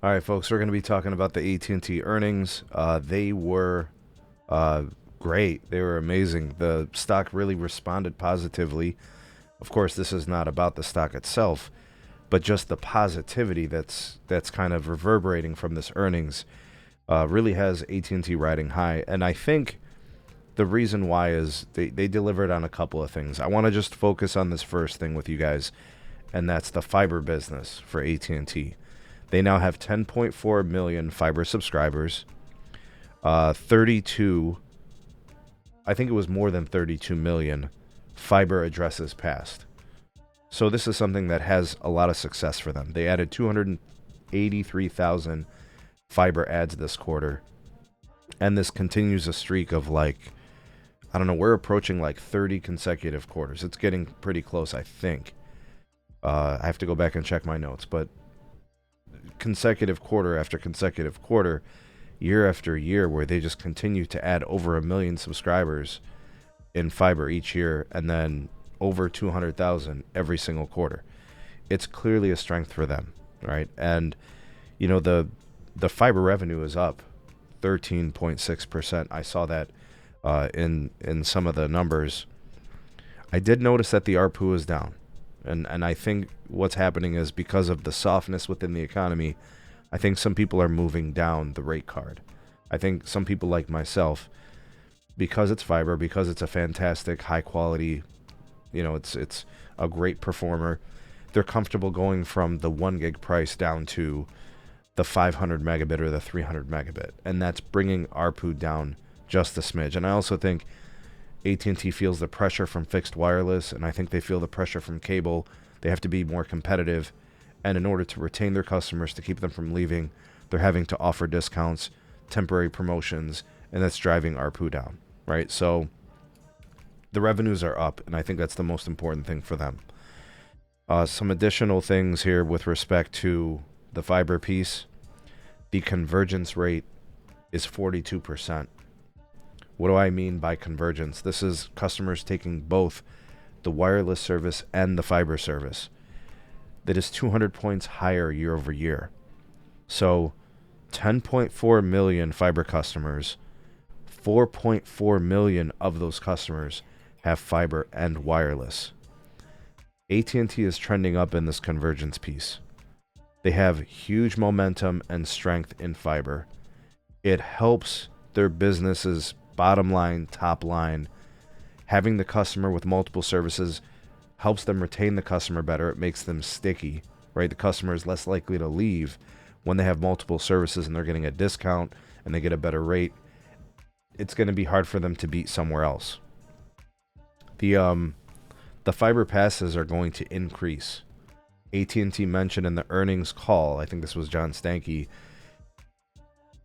All right, folks, we're going to be talking about the AT&T earnings. They were uh, great. They were amazing. The stock really responded positively. Of course, this is not about the stock itself, but just the positivity that's kind of reverberating from this earnings really has AT&T riding high. And I think the reason why is they delivered on a couple of things. I want to just focus on this first thing with you guys, and that's the fiber business for AT&T. They now have 10.4 million fiber subscribers. 32, I think it was more than 32 million fiber addresses passed. So this is something that has a lot of success for them. They added 283,000 fiber ads this quarter, and this continues a streak of I don't know, we're approaching 30 consecutive quarters. It's getting pretty close, I think. I have to go back and check my notes, but consecutive quarter after consecutive quarter, year after year, where they just continue to add over 1 million subscribers in fiber each year, and then over 200,000 every single quarter. It's clearly a strength for them, right? And the fiber revenue is up 13.6%. I saw that in some of the numbers. I did notice that the ARPU is down. And I think what's happening is because of the softness within the economy, I think some people are moving down the rate card. I think some people like myself, because it's fiber, because it's a fantastic, high quality, it's a great performer, they're comfortable going from the 1 gig price down to the 500 megabit or the 300 megabit. And that's bringing ARPU down just a smidge. And I also think AT&T feels the pressure from fixed wireless, and I think they feel the pressure from cable. They have to be more competitive, and in order to retain their customers, to keep them from leaving, they're having to offer discounts, temporary promotions, and that's driving ARPU down, right? So the revenues are up, and I think that's the most important thing for them. Some additional things here with respect to the fiber piece. The convergence rate is 42%. What do I mean by convergence? This is customers taking both the wireless service and the fiber service. That is 200 points higher year over year. So 10.4 million fiber customers, 4.4 million of those customers have fiber and wireless. AT&T is trending up in this convergence piece. They have huge momentum and strength in fiber. It helps their businesses bottom line, top line. Having the customer with multiple services helps them retain the customer better. It makes them sticky, right? The customer is less likely to leave when they have multiple services and they're getting a discount and they get a better rate. It's going to be hard for them to beat somewhere else. The fiber passes are going to increase. AT&T mentioned in the earnings call, I think this was John Stankey,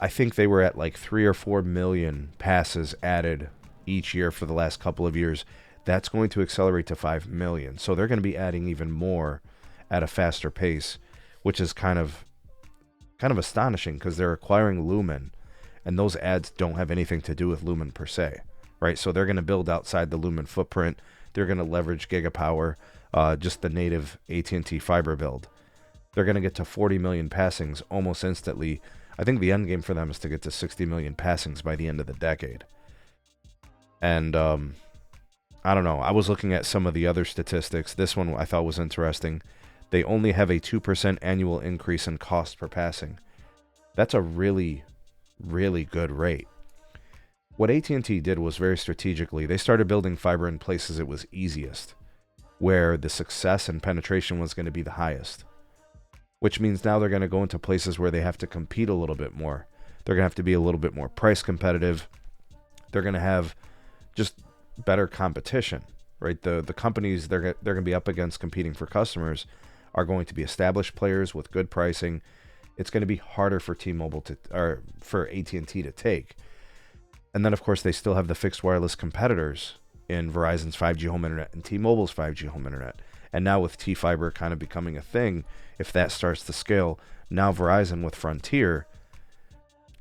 I think they were at 3 or 4 million passes added each year for the last couple of years. That's going to accelerate to 5 million. So they're going to be adding even more at a faster pace, which is kind of astonishing because they're acquiring Lumen, and those ads don't have anything to do with Lumen per se, right? So they're going to build outside the Lumen footprint. They're going to leverage Gigapower, just the native AT&T fiber build. They're going to get to 40 million passings almost instantly. I think the end game for them is to get to 60 million passings by the end of the decade. And I don't know. I was looking at some of the other statistics. This one I thought was interesting. They only have a 2% annual increase in cost per passing. That's a really, really good rate. What AT&T did was very strategically, they started building fiber in places it was easiest, where the success and penetration was going to be the highest. Which means now they're going to go into places where they have to compete a little bit more. They're going to have to be a little bit more price competitive. They're going to have just better competition, right? The companies they're going to be up against competing for customers are going to be established players with good pricing. It's going to be harder for for AT&T to take. And then, of course, they still have the fixed wireless competitors in Verizon's 5G home internet and T-Mobile's 5G home internet. And now with T-Fiber kind of becoming a thing, if that starts to scale, now Verizon with Frontier,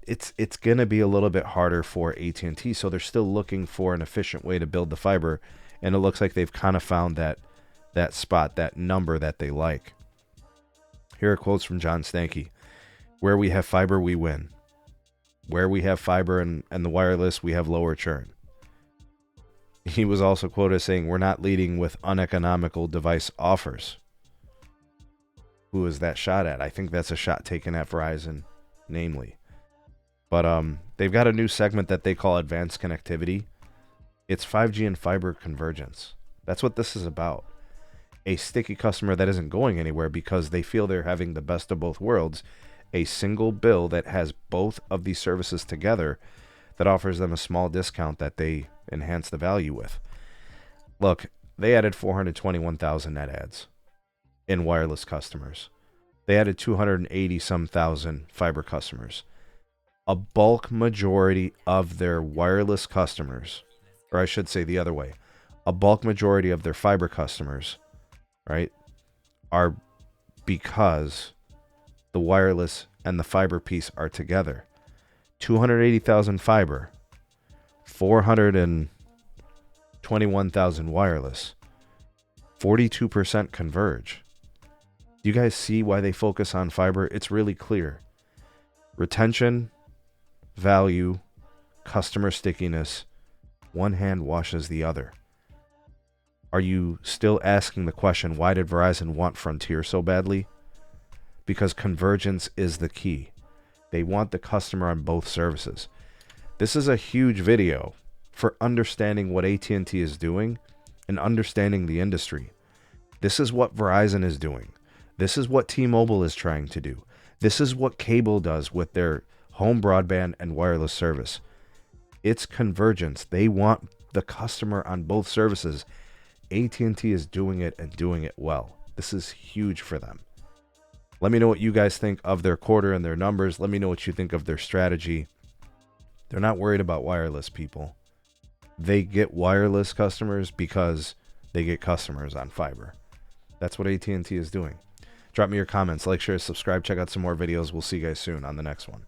it's going to be a little bit harder for AT&T. So they're still looking for an efficient way to build the fiber. And it looks like they've kind of found that spot, that number that they like. Here are quotes from John Stankey. Where we have fiber, we win. Where we have fiber and the wireless, we have lower churn. He was also quoted as saying, we're not leading with uneconomical device offers. Who is that shot at? I think that's a shot taken at Verizon, namely. But they've got a new segment that they call advanced connectivity. It's 5G and fiber convergence. That's what this is about. A sticky customer that isn't going anywhere because they feel they're having the best of both worlds. A single bill that has both of these services together that offers them a small discount that they enhance the value with. Look, they added 421,000 net adds in wireless customers. They added 280-some thousand fiber customers. A bulk majority of their wireless customers, or I should say the other way, a bulk majority of their fiber customers, right, are because the wireless and the fiber piece are together. 280,000 fiber, 421,000 wireless, 42% converge. Do you guys see why they focus on fiber? It's really clear. Retention, value, customer stickiness, one hand washes the other. Are you still asking the question, why did Verizon want Frontier so badly? Because convergence is the key. They want the customer on both services. This is a huge video for understanding what AT&T is doing and understanding the industry. This is what Verizon is doing. This is what T-Mobile is trying to do. This is what cable does with their home broadband and wireless service. It's convergence. They want the customer on both services. AT&T is doing it and doing it well. This is huge for them. Let me know what you guys think of their quarter and their numbers. Let me know what you think of their strategy. They're not worried about wireless, people. They get wireless customers because they get customers on fiber. That's what AT&T is doing. Drop me your comments, like, share, subscribe, check out some more videos. We'll see you guys soon on the next one.